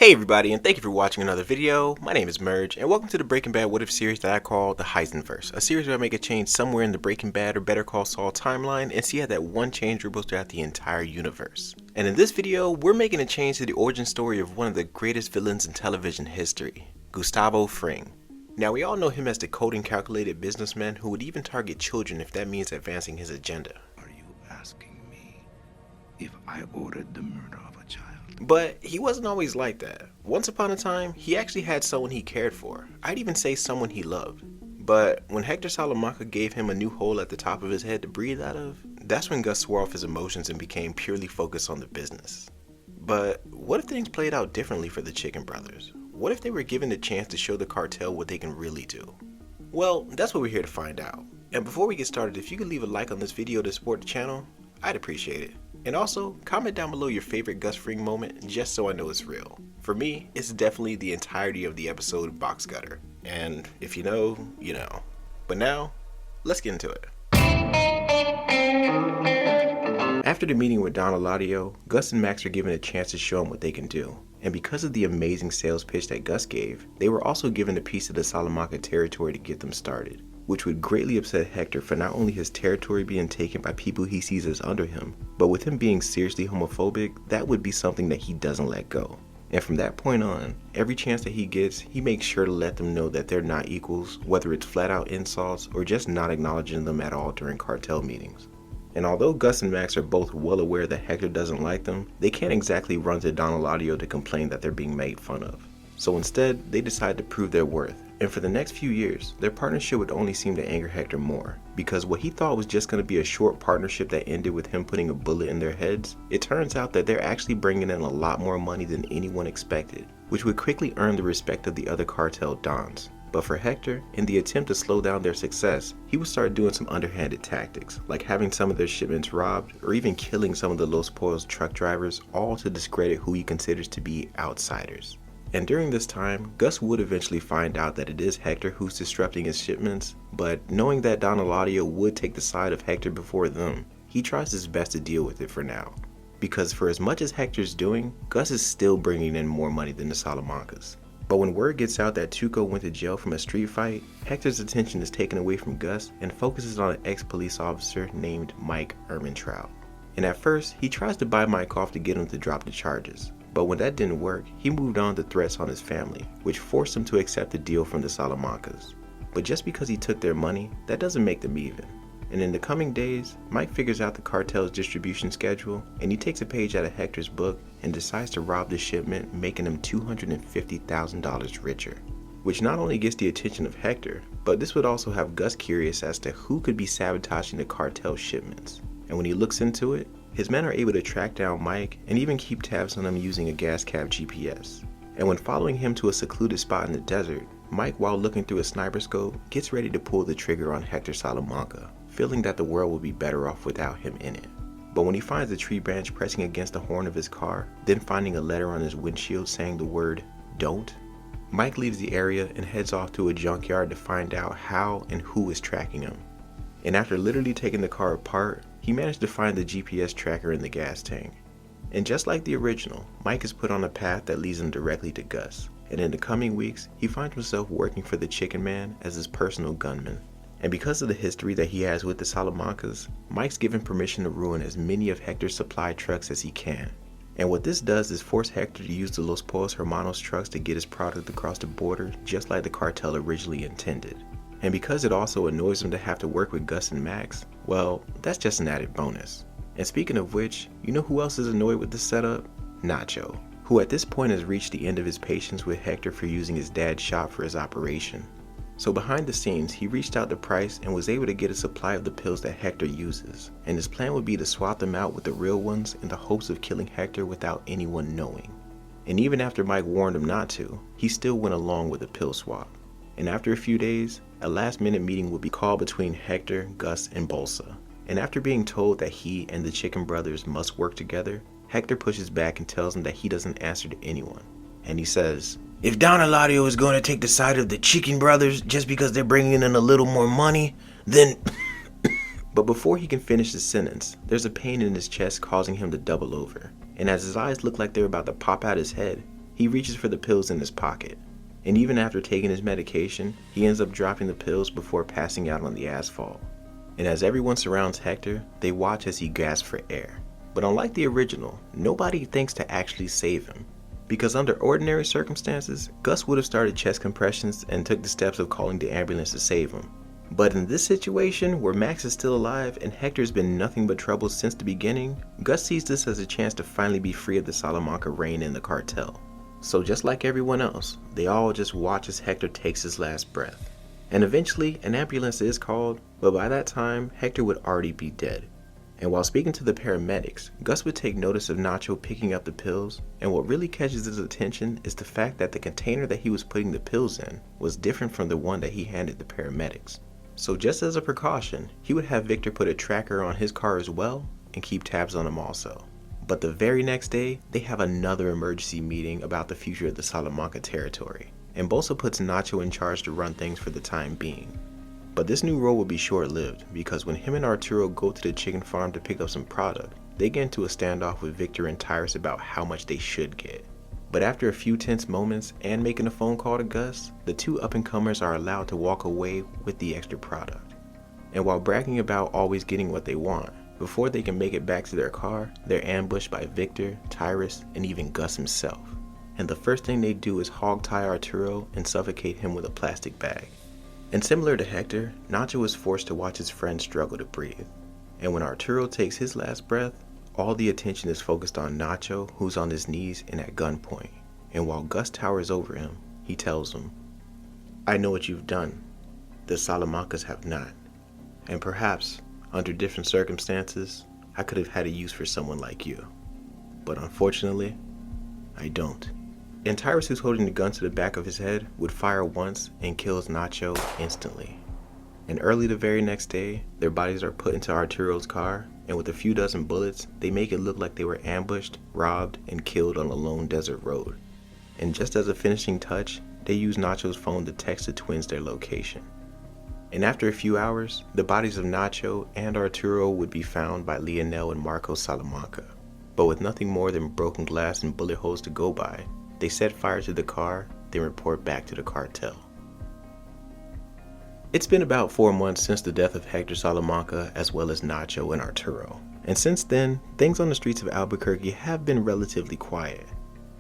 Hey everybody, and thank you for watching another video. My name is Merge, and welcome to the Breaking Bad What If series that I call the Heisenverse, a series where I make a change somewhere in the Breaking Bad or Better Call Saul timeline and see how that one change ripples throughout the entire universe. And in this video, we're making a change to the origin story of one of the greatest villains in television history, Gustavo Fring. Now, we all know him as the cold and calculated businessman who would even target children if that means advancing his agenda. Are you asking me if I ordered the murder of a child? But he wasn't always like that. Once upon a time, he actually had someone he cared for. I'd even say someone he loved. But when Hector Salamanca gave him a new hole at the top of his head to breathe out of, that's when Gus swore off his emotions and became purely focused on the business. But what if things played out differently for the Chicken Brothers? What if they were given the chance to show the cartel what they can really do? Well, that's what we're here to find out. And before we get started, if you could leave a like on this video to support the channel, I'd appreciate it. And also, comment down below your favorite Gus Fring moment, just so I know it's real. For me, it's definitely the entirety of the episode Box Cutter. And if you know, you know. But now, let's get into it. After the meeting with Don Eladio, Gus and Max are given a chance to show him what they can do. And because of the amazing sales pitch that Gus gave, they were also given a piece of the Salamanca territory to get them started, which would greatly upset Hector for not only his territory being taken by people he sees as under him, but with him being seriously homophobic, that would be something that he doesn't let go. And from that point on, every chance that he gets, he makes sure to let them know that they're not equals, whether it's flat out insults or just not acknowledging them at all during cartel meetings. And although Gus and Max are both well aware that Hector doesn't like them, they can't exactly run to Don Eladio to complain that they're being made fun of. So instead, they decide to prove their worth. And for the next few years, their partnership would only seem to anger Hector more, because what he thought was just going to be a short partnership that ended with him putting a bullet in their heads, it turns out that they're actually bringing in a lot more money than anyone expected, which would quickly earn the respect of the other cartel dons. But for Hector, in the attempt to slow down their success, he would start doing some underhanded tactics, like having some of their shipments robbed, or even killing some of the Los Pollos truck drivers, all to discredit who he considers to be outsiders. And during this time, Gus would eventually find out that it is Hector who's disrupting his shipments, but knowing that Don Eladio would take the side of Hector before them, he tries his best to deal with it for now. Because for as much as Hector's doing, Gus is still bringing in more money than the Salamancas. But when word gets out that Tuco went to jail from a street fight, Hector's attention is taken away from Gus and focuses on an ex-police officer named Mike Ehrmantraut. And at first, he tries to buy Mike off to get him to drop the charges. But when that didn't work, he moved on to threats on his family, which forced him to accept a deal from the Salamancas. But just because he took their money, that doesn't make them even. And in the coming days, Mike figures out the cartel's distribution schedule, and he takes a page out of Hector's book and decides to rob the shipment, making him $250,000 richer. Which not only gets the attention of Hector, but this would also have Gus curious as to who could be sabotaging the cartel shipments. And when he looks into it, his men are able to track down Mike and even keep tabs on him using a gas cap GPS. And when following him to a secluded spot in the desert, Mike, while looking through a sniper scope, gets ready to pull the trigger on Hector Salamanca, feeling that the world will be better off without him in it. But when he finds a tree branch pressing against the horn of his car, then finding a letter on his windshield saying the word "don't," Mike leaves the area and heads off to a junkyard to find out how and who is tracking him. And after literally taking the car apart, he managed to find the GPS tracker in the gas tank. And just like the original, Mike is put on a path that leads him directly to Gus. And in the coming weeks, he finds himself working for the Chicken Man as his personal gunman. And because of the history that he has with the Salamancas, Mike's given permission to ruin as many of Hector's supply trucks as he can. And what this does is force Hector to use the Los Pollos Hermanos trucks to get his product across the border, just like the cartel originally intended. And because it also annoys him to have to work with Gus and Max, well, that's just an added bonus. And speaking of which, you know who else is annoyed with this setup? Nacho, who at this point has reached the end of his patience with Hector for using his dad's shop for his operation. So behind the scenes, he reached out to Price and was able to get a supply of the pills that Hector uses, and his plan would be to swap them out with the real ones in the hopes of killing Hector without anyone knowing. And even after Mike warned him not to, he still went along with the pill swap. And after a few days, a last-minute meeting would be called between Hector, Gus, and Bolsa. And after being told that he and the Chicken Brothers must work together, Hector pushes back and tells him that he doesn't answer to anyone. And he says, "If Don Eladio is going to take the side of the Chicken Brothers just because they're bringing in a little more money, then..." But before he can finish the sentence, there's a pain in his chest causing him to double over. And as his eyes look like they're about to pop out his head, he reaches for the pills in his pocket. And even after taking his medication, he ends up dropping the pills before passing out on the asphalt. And as everyone surrounds Hector, they watch as he gasps for air. But unlike the original, nobody thinks to actually save him. Because under ordinary circumstances, Gus would have started chest compressions and took the steps of calling the ambulance to save him. But in this situation, where Max is still alive and Hector's been nothing but trouble since the beginning, Gus sees this as a chance to finally be free of the Salamanca reign in the cartel. So just like everyone else, they all just watch as Hector takes his last breath. And eventually, an ambulance is called, but by that time, Hector would already be dead. And while speaking to the paramedics, Gus would take notice of Nacho picking up the pills, and what really catches his attention is the fact that the container that he was putting the pills in was different from the one that he handed the paramedics. So just as a precaution, he would have Victor put a tracker on his car as well and keep tabs on him also. But the very next day, they have another emergency meeting about the future of the Salamanca territory, and Bolsa puts Nacho in charge to run things for the time being. But this new role will be short-lived, because when him and Arturo go to the chicken farm to pick up some product, they get into a standoff with Victor and Tyrus about how much they should get. But after a few tense moments and making a phone call to Gus, the two up-and-comers are allowed to walk away with the extra product. And while bragging about always getting what they want, before they can make it back to their car, they're ambushed by Victor, Tyrus, and even Gus himself. And the first thing they do is hog-tie Arturo and suffocate him with a plastic bag. And similar to Hector, Nacho is forced to watch his friend struggle to breathe. And when Arturo takes his last breath, all the attention is focused on Nacho, who's on his knees and at gunpoint. And while Gus towers over him, he tells him, "I know what you've done. The Salamancas have not. And perhaps, under different circumstances, I could have had a use for someone like you. But unfortunately, I don't." And Tyrus, who's holding the gun to the back of his head, would fire once and kills Nacho instantly. And early the very next day, their bodies are put into Arturo's car, and with a few dozen bullets, they make it look like they were ambushed, robbed, and killed on a lone desert road. And just as a finishing touch, they use Nacho's phone to text the twins their location. And after a few hours, the bodies of Nacho and Arturo would be found by Lionel and Marco Salamanca. But with nothing more than broken glass and bullet holes to go by, they set fire to the car, then report back to the cartel. It's been about 4 months since the death of Hector Salamanca as well as Nacho and Arturo. And since then, things on the streets of Albuquerque have been relatively quiet.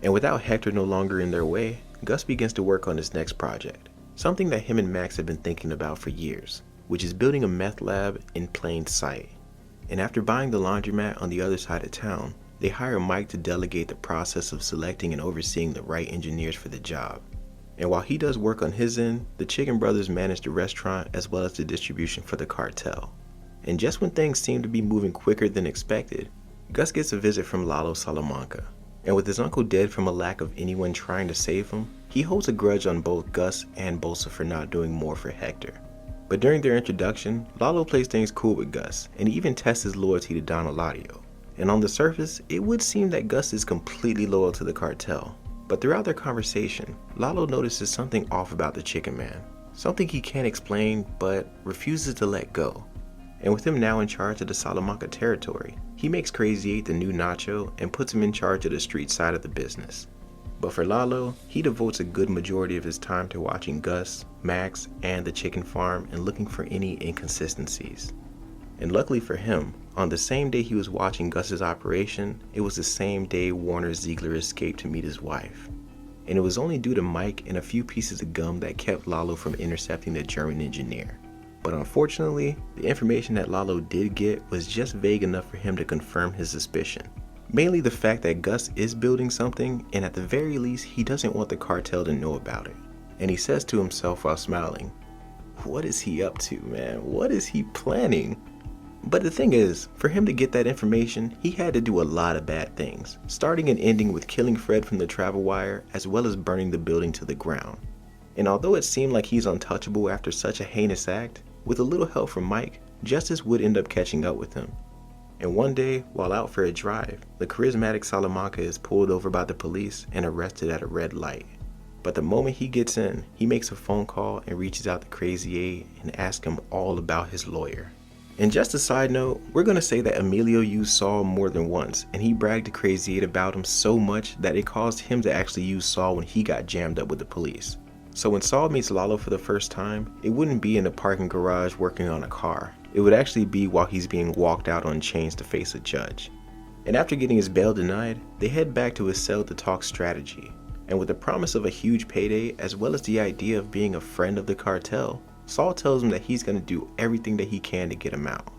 And without Hector no longer in their way, Gus begins to work on his next project. Something that him and Max have been thinking about for years, which is building a meth lab in plain sight. And after buying the laundromat on the other side of town, they hire Mike to delegate the process of selecting and overseeing the right engineers for the job. And while he does work on his end, the Chicken brothers manage the restaurant as well as the distribution for the cartel. And just when things seem to be moving quicker than expected, Gus gets a visit from Lalo Salamanca. And with his uncle dead from a lack of anyone trying to save him, he holds a grudge on both Gus and Bolsa for not doing more for Hector. But during their introduction, Lalo plays things cool with Gus, and he even tests his loyalty to Don Eladio. And on the surface, it would seem that Gus is completely loyal to the cartel. But throughout their conversation, Lalo notices something off about the Chicken Man. Something he can't explain, but refuses to let go. And with him now in charge of the Salamanca territory, he makes Crazy 8 the new Nacho and puts him in charge of the street side of the business. But for Lalo, he devotes a good majority of his time to watching Gus, Max, and the chicken farm and looking for any inconsistencies. And luckily for him, on the same day he was watching Gus's operation, it was the same day Warner Ziegler escaped to meet his wife. And it was only due to Mike and a few pieces of gum that kept Lalo from intercepting the German engineer. But unfortunately, the information that Lalo did get was just vague enough for him to confirm his suspicion. Mainly the fact that Gus is building something, and at the very least, he doesn't want the cartel to know about it. And he says to himself while smiling, "What is he up to, man? What is he planning?" But the thing is, for him to get that information, he had to do a lot of bad things, starting and ending with killing Fred from the travel wire, as well as burning the building to the ground. And although it seemed like he's untouchable after such a heinous act, with a little help from Mike, justice would end up catching up with him. And one day, while out for a drive, the charismatic Salamanca is pulled over by the police and arrested at a red light. But the moment he gets in, he makes a phone call and reaches out to Crazy 8 and asks him all about his lawyer. And just a side note, we're going to say that Emilio used Saul more than once, and he bragged to Crazy 8 about him so much that it caused him to actually use Saul when he got jammed up with the police. So when Saul meets Lalo for the first time, it wouldn't be in a parking garage working on a car. It would actually be while he's being walked out on chains to face a judge. And after getting his bail denied, they head back to his cell to talk strategy. And with the promise of a huge payday, as well as the idea of being a friend of the cartel, Saul tells him that he's going to do everything that he can to get him out.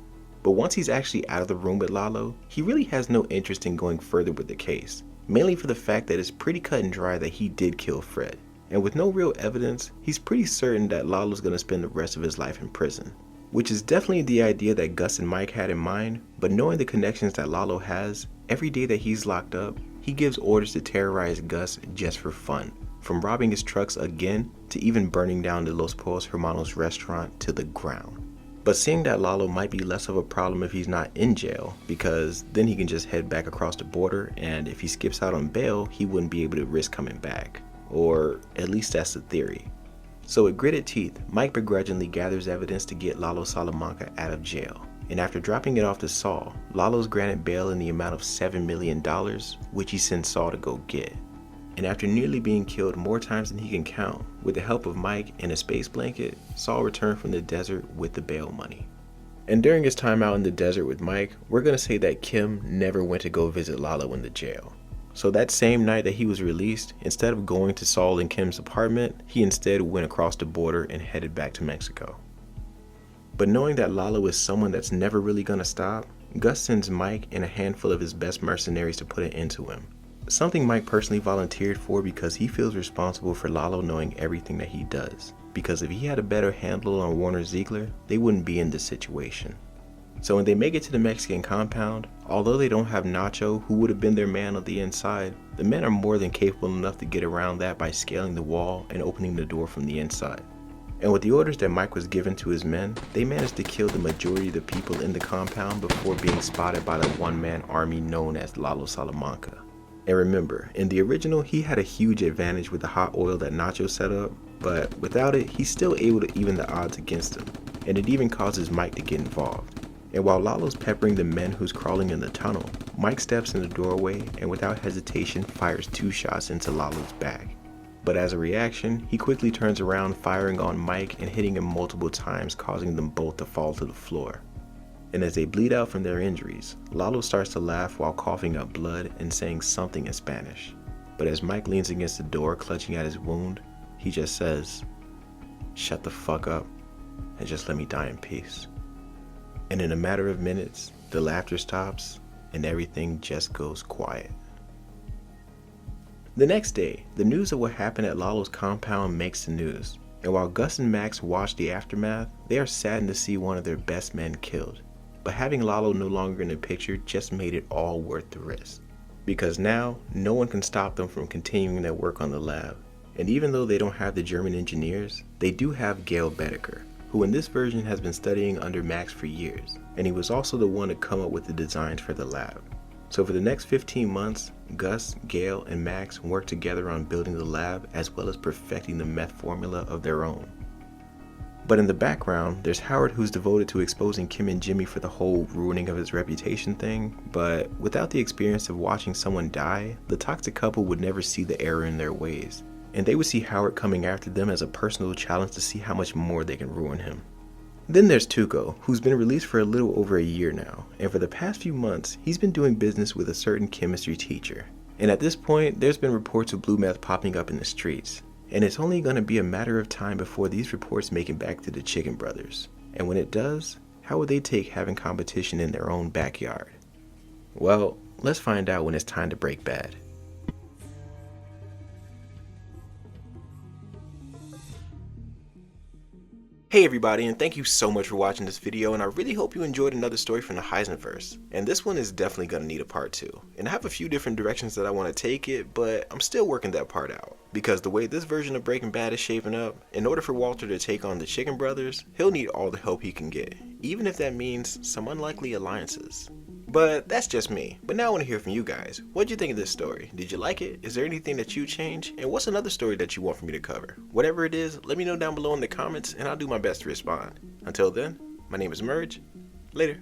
But once he's actually out of the room with Lalo, he really has no interest in going further with the case, mainly for the fact that it's pretty cut and dry that he did kill Fred. And with no real evidence, he's pretty certain that Lalo's going to spend the rest of his life in prison. Which is definitely the idea that Gus and Mike had in mind, but knowing the connections that Lalo has, every day that he's locked up, he gives orders to terrorize Gus just for fun. From robbing his trucks again, to even burning down the Los Pollos Hermanos restaurant to the ground. But seeing that Lalo might be less of a problem if he's not in jail, because then he can just head back across the border, and if he skips out on bail, he wouldn't be able to risk coming back. Or at least that's the theory. So with gritted teeth, Mike begrudgingly gathers evidence to get Lalo Salamanca out of jail. And after dropping it off to Saul, Lalo's granted bail in the amount of $7 million, which he sends Saul to go get. And after nearly being killed more times than he can count, with the help of Mike and a space blanket, Saul returned from the desert with the bail money. And during his time out in the desert with Mike, we're going to say that Kim never went to go visit Lalo in the jail. So that same night that he was released, instead of going to Saul and Kim's apartment, he instead went across the border and headed back to Mexico. But knowing that Lalo is someone that's never really going to stop, Gus sends Mike and a handful of his best mercenaries to put an end to him. Something Mike personally volunteered for because he feels responsible for Lalo knowing everything that he does. Because if he had a better handle on Warner Ziegler, they wouldn't be in this situation. So when they make it to the Mexican compound, although they don't have Nacho, who would have been their man on the inside, the men are more than capable enough to get around that by scaling the wall and opening the door from the inside. And with the orders that Mike was given to his men, they managed to kill the majority of the people in the compound before being spotted by the one-man army known as Lalo Salamanca. And remember, in the original, he had a huge advantage with the hot oil that Nacho set up, but without it, he's still able to even the odds against him, and it even causes Mike to get involved. And while Lalo's peppering the men who's crawling in the tunnel, Mike steps in the doorway and without hesitation fires 2 shots into Lalo's back. But as a reaction, he quickly turns around firing on Mike and hitting him multiple times, causing them both to fall to the floor. And as they bleed out from their injuries, Lalo starts to laugh while coughing up blood and saying something in Spanish. But as Mike leans against the door clutching at his wound, he just says, "Shut the fuck up and just let me die in peace." And in a matter of minutes, the laughter stops and everything just goes quiet. The next day, the news of what happened at Lalo's compound makes the news. And while Gus and Max watch the aftermath, they are saddened to see one of their best men killed. But having Lalo no longer in the picture just made it all worth the risk. Because now, no one can stop them from continuing their work on the lab. And even though they don't have the German engineers, they do have Gail Bedecker, who in this version has been studying under Max for years, and he was also the one to come up with the designs for the lab. So for the next 15 months, Gus, Gail, and Max work together on building the lab as well as perfecting the meth formula of their own. But in the background, there's Howard, who's devoted to exposing Kim and Jimmy for the whole ruining of his reputation thing, but without the experience of watching someone die, the toxic couple would never see the error in their ways, and they would see Howard coming after them as a personal challenge to see how much more they can ruin him. Then there's Tuco, who's been released for a little over a year now, and for the past few months, he's been doing business with a certain chemistry teacher. And at this point, there's been reports of blue meth popping up in the streets. And it's only going to be a matter of time before these reports make it back to the Chicken Brothers. And when it does, how would they take having competition in their own backyard? Well, let's find out when it's time to break bad. Hey everybody, and thank you so much for watching this video, and I really hope you enjoyed another story from the Heisenverse. And this one is definitely going to need a part 2. And I have a few different directions that I want to take it, but I'm still working that part out. Because the way this version of Breaking Bad is shaping up, in order for Walter to take on the Chicken Brothers, he'll need all the help he can get, even if that means some unlikely alliances. But that's just me. But now I want to hear from you guys. What'd you think of this story? Did you like it? Is there anything that you change? And what's another story that you want for me to cover? Whatever it is, let me know down below in the comments and I'll do my best to respond. Until then, my name is Merge, Later.